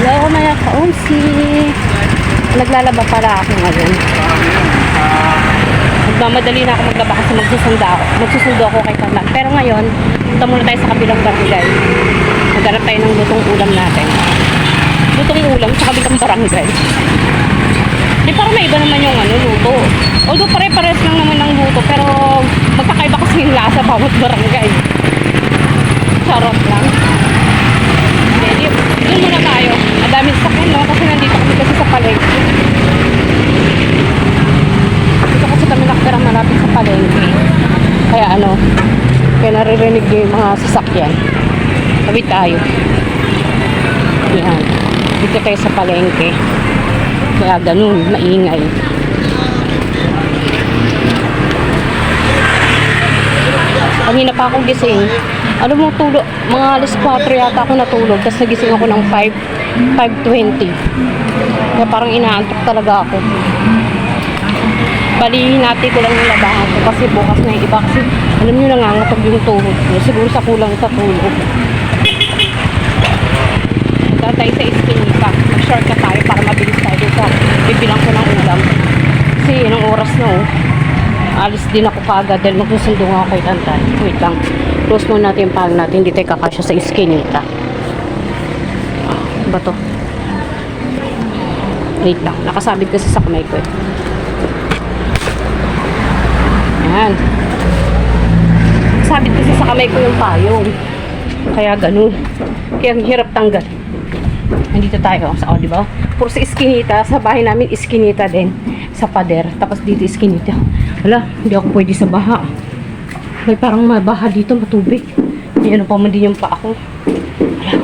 Hello mga ka-OMC. Naglalaba pala ako ngayon. Magmamadali na ako maglaba kasi magsusundo ako kay Carlan. Pero ngayon, punta muna tayo sa kabilang barangay. Maghanap tayo ng lutong ulam natin. Lutong ulam sa kabilang barangay. Di parang may iba naman yung luto. Although pare-pares lang naman ng luto, pero magkakaiba kasi yung lasa bawat barangay. Charot lang. Okay, doon muna tayo. Madaming sakyan, no? Kasi nandito kami kasi sa palengke. Dito kasi kami nakatira malapit sa palengke. Kaya kaya naririnig niyo yung mga sasakyan. Tabi tayo. Yan. Dito tayo sa palengke. Kaya ganun, maingay. Kanina pa ako gising. Alam mo, tulog, mga alas 4 yata ako natulog. Tapos nagising ako ng 5:20. Kaya parang inaantok talaga ako. Balihin natin ko lang yung labahan ko. Kasi bukas na yung iba. Kasi alam nyo, nangangatog yung tuhod ko. Siguro sa kulang sa tulog. Tatay sa Espinita. Mag-shortcut tayo para mabilis tayo sa bibilang ko ng ulam. Kasi yun ang oras na alis din ako kaagad dahil magsusundo nga ako kay Tantan. Wait lang. Close muna natin yung pahal natin. Hindi tayo kakasya sa Espinita. Ba to? Wait lang. Nakasabit kasi sa kamay ko. Ayan. Sabit kasi sa kamay ko yung payong. Kaya ganun. Kaya ang hirap tanggal. Nandito tayo sa diba? Puro sa Espinita. Sa bahay namin Espinita din. Sa pader. Tapos dito Espinita. Wala, hindi ako pwede sa baha. May parang mabaha dito, matubig. Ayan, pa man din yung paa ko. Wala.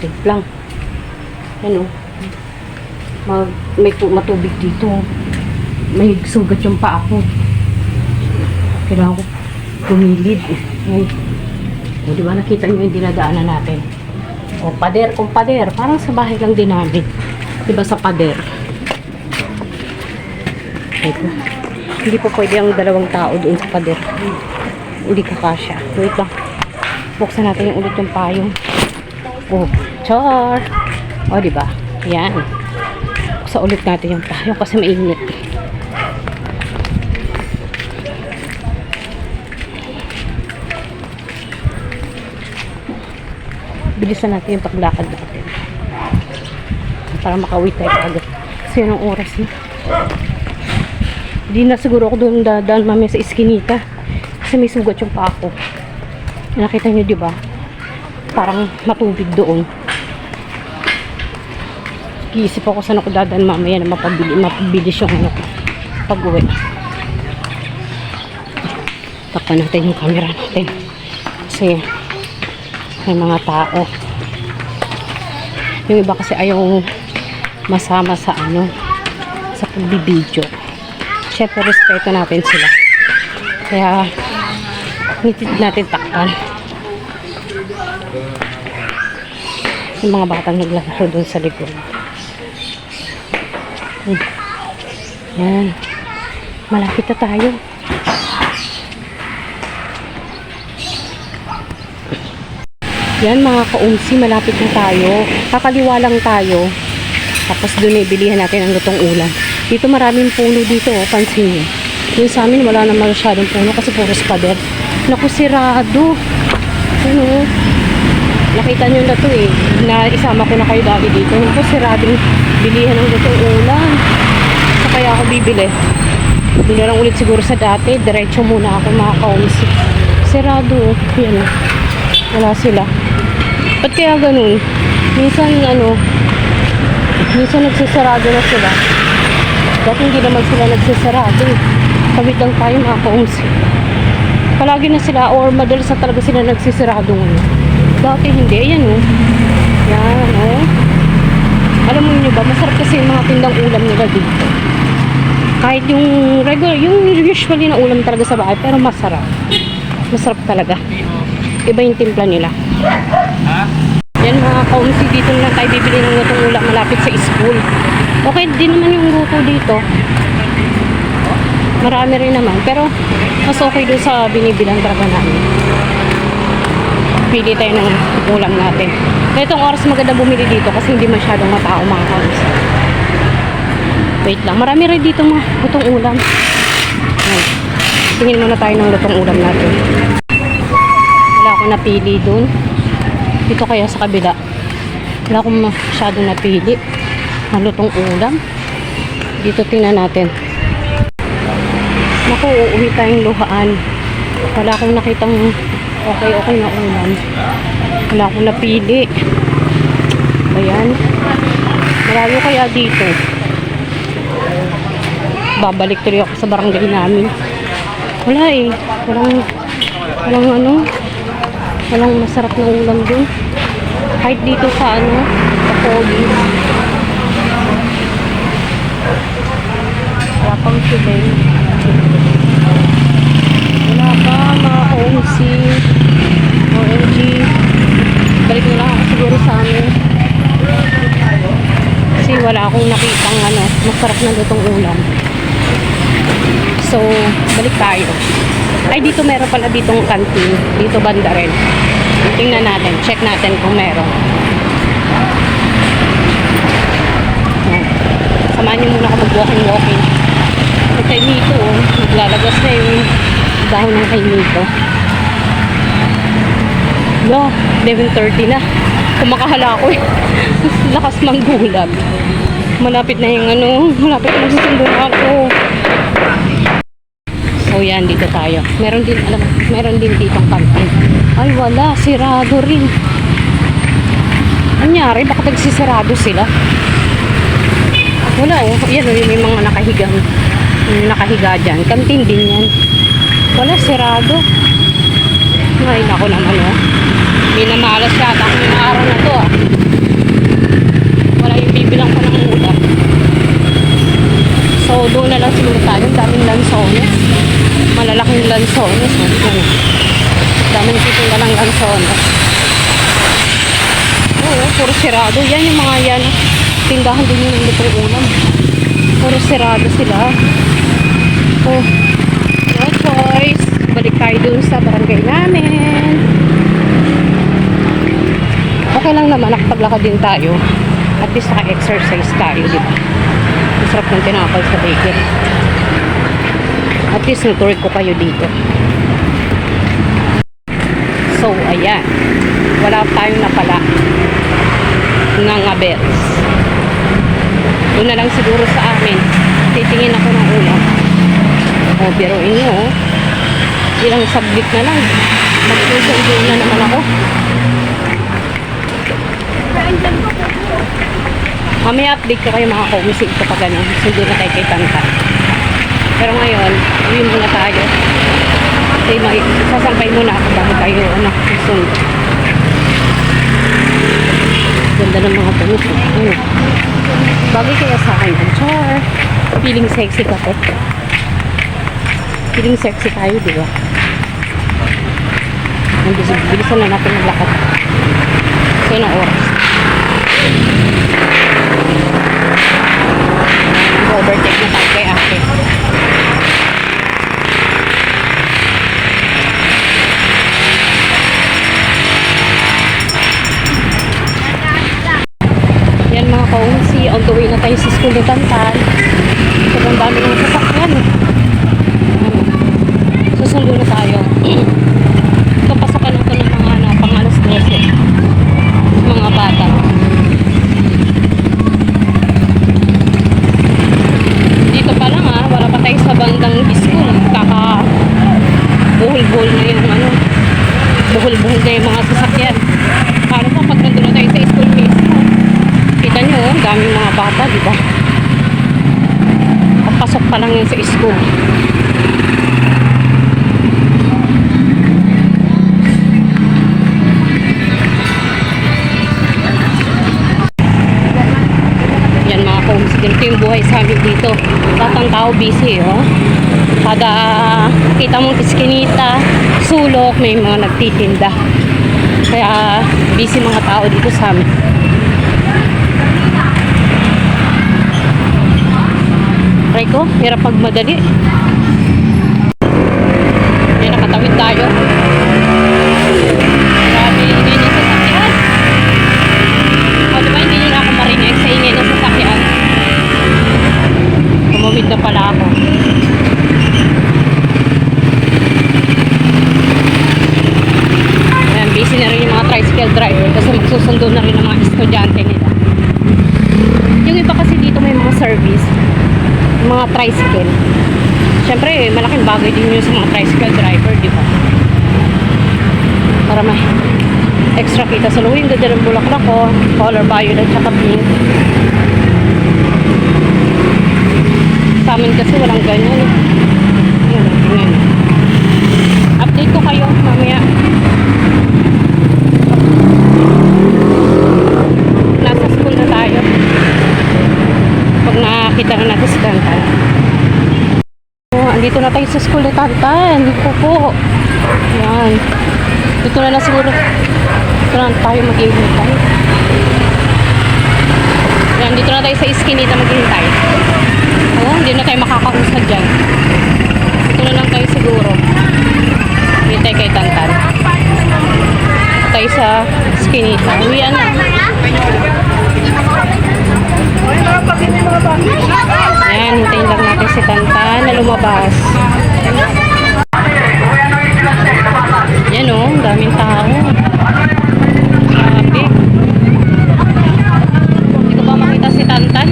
Wait lang. May matubig dito. May sugat yung paa ko. Kailangan ko pumilid. O, diba nakita nyo yung dinadaanan natin? O, pader, pader. Parang sa bahay lang din namin. Diba sa pader? Ito. Hindi po pwede ang dalawang tao doon sa pader. Hindi kakasya. Wait lang. Buksan natin yung ulit yung payong. Oh, char! O, diba? Yan. Buksan ulit natin yung payong kasi mainit. Bilisan natin yung paglakad natin. Para makawit tayo agad. Kasi yun ang oras na. Hindi na siguro ako doon dadaan mamaya sa Espinita. Kasi may sugat yung paa ko. Nakita nyo diba? Parang matubig doon. Iisip ako saan ako dadaan mamaya na mapabilis yung pag-uwi. Takpan natin yung camera natin. Kasi may mga tao. Yung iba kasi ayaw masama sa sa pagbibideo. Siyempre, respeto natin sila. Kaya, nitid natin takpan. Yung mga batang naglalaro doon sa likod. Yan. Malapit na tayo. Yan mga ka-OMC, malapit na tayo. Kakaliwa lang tayo. Tapos doon bilihan natin ang lutong ulam. Dito maraming puno dito, pansin nyo. Yung sa amin wala na masyadong puno kasi puro pader. Naku, sirado. Nakita nyo na to na isama ko na kayo dati dito. Naku, siradong bilihan ng lutong ulam. So kaya ako bibili. Bili lang ulit siguro sa dati. Diretso muna ako mga ka-OMC. Sirado. Yan wala sila. Ba't kaya ganun? Minsan minsan nagsisarado na sila. Dati hindi naman sila nagsisarado. Kawit lang tayo mga ka-OMC. Palagi na sila or madalas na talaga sila nagsisarado ngayon. Dati hindi. Ayan Yan Alam mo nyo ba, masarap kasi yung mga tindang ulam nila dito. Kahit yung regular, yung usually na ulam talaga sa bahay, pero masarap. Masarap talaga. Iba yung timpla nila. Yan mga ka-OMC, dito na tayo bibili ng lutong ulam malapit sa school. Okay din naman yung luto dito. Marami rin naman. Pero mas okay doon sa binibilang talaga namin. Pili tayo ng ulam natin. Itong oras maganda bumili dito kasi hindi masyadong matao mga kaos. Wait lang, marami rin dito mga lutong ulam. Ayan. Tingin muna tayo ng lutong ulam natin. Wala akong napili dun. Dito kaya sa kabila. Wala akong masyadong napili. Ang lutong ulam. Dito tingnan natin. Naku, uuwi tayong luhaan. Wala akong nakitang okay na ulam. Wala akong napili. Ayan. Marami kaya dito. Babalik tuloy ako sa barangay namin. Wala eh. Walang masarap na ulam dun. Kahit dito sa sa Pogi. Wala pang sibay. Wala pa mga OMC. OMG. Balik na lang ako siguro sa amin. Kasi wala akong nakitang masarap na lutong ulam. So, balik tayo. Ay, dito meron pala ditong canteen. Dito banda rin. Tingnan natin. Check natin kung meron. Ayan. Samahan niyo muna ako mag-walking. Ang kainito, naglalagas na yung dahon ng kainito. No, 11:30 na. Kumakahala ako eh. Lakas manggulag. Malapit na yung malapit na magsusundo ako. So yan, dito tayo. Meron din ditong canteen. Ay wala, sirado rin. Anyari, baka nagsisirado sila. Wala oh, yan oh, may mga nakahiga dyan. Canteen din yan. Wala, sirado. Ay, nako naman oh. Minamalas yata ako ng araw na to ah. Wala yung bibilang ko ng ulam. So, doon na lang siguro tayo. Daming lansones. Malalaking lansones. Daming titinda ng lansones. Oo, puro sirado. Yan yung mga yan. Tindahan din yung lutong ulam. Puro sirado sila. Oh, no choice. Balik tayo dun sa barangay namin. Okay lang naman, nakapaglakad din tayo. At least naka-exercise tayo, di ba? Masarap ng tinapay sa bakery. At least naturid ko kayo dito. So, ayan. Wala tayong napala ng abels. Doon na lang siguro sa amin. Titingin ako ng ulam. O, biruin nyo. Ilang sablit na lang. Magsusundo na naman ako. Mamaya update ko kayo mga komisig ko pag ano. Sundo na tayo kay Tanta. Pero ngayon, uwi muna tayo. Kasi sasampay muna ako bago tayo susundo. Ganda ng mga pulis. Bagay kaya sa akin. Char! Feeling sexy ka po. Feeling sexy tayo, di ba? Bilisan na natin maglakad. So, na oras. Overtake na tayo kay ate. Yan mga kaungsi, on the way na tayo sa school ni Tantan. Sobrang dami ng sasakyan. Susundo na tayo. Kapasakan ito ng mga pang alas 12. Mga bata. Dito pa lang wala pa tayo sa bandang school. Buhol-buhol na yung buhol-buhol na yung mga sasakyan. Paano po pag nandun na tayo sa school mismo? Kita nyo, daming mga bata, di ba? Papasok pa lang yun sa school. Yan mga homes, ganito yung buhay sa amin dito. Lahat ng tao busy, oh. Kada kita mong iskinita, sulok, may mga nagtitinda. Kaya busy mga tao dito sa amin. Try ko, hirap pagmadali. Yan, nakatawid tayo. Grabe ingay ng sasakyan. O, diba hindi nyo na ako marinig sa ingay ng sasakyan? Tumawid na pala ako. Ayan, busy na rin yung mga tricycle driver kasi magsusundo na rin ang mga estudyante nila. Yung iba kasi dito may mga service, mga tricycle. Siyempre, malaking bagay din yun sa mga tricycle driver, di ba? Para may extra kita sa luwing. Ganda ng bulaklak ko, color violet at pink. Sa amin kasi walang ganyan. Ayan, tingnan. Update ko kayo mamaya. Nasa school na tayo. Pag nakita na natin si Tantan. Oh, andito na tayo sa school ni Tantan. Dito po. Ayan. Dito na lang siguro. Dito na tayo maghihintay. Ayan, dito na tayo sa iskinita maghihintay. Oh, hindi na tayo makakausad dyan. Dito na lang tayo siguro. Hintay kay Tantan. Tayo sa iskinita. Uwian na. Ayan, hintayin lang natin si Tantan na lumabas. Yan o, ang daming tao. Grabe. Hindi ko ba makita si Tantan?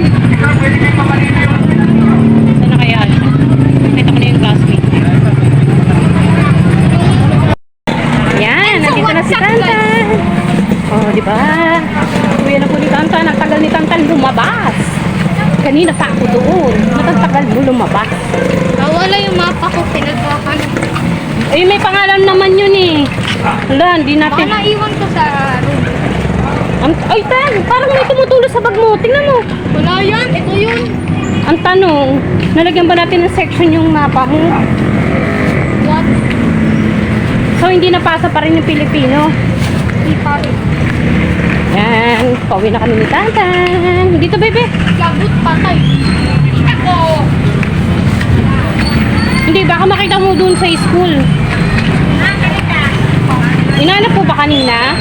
Saan na kaya? Nakita ko na yung classmate. Yan, nandito na si Tantan. Oh, di ba? Uwi na po ni Tantan. Ang tagal ni Tantan lumabas. Kanina pa ako doon. Matagal mo lumabas. Nawala yung mapa ko, pinagkakan. Eh, may pangalan naman yun eh. Wala, hindi Baka natin. naiwan ko sa room. Ay, Tan, parang may tumutulo sa bag mo. Tingnan mo. Wala yan, ito yun. Ang tanong, nalagyan ba natin ng section yung mapa mo? What? So, hindi napasa pa rin yung Pilipino. Di pa rin. Yan, pauwi na kami ni Tantan. Dito, bebe. Lagot patay. Ako. Hindi, baka makita mo dun sa school. Inanap po ba kanina?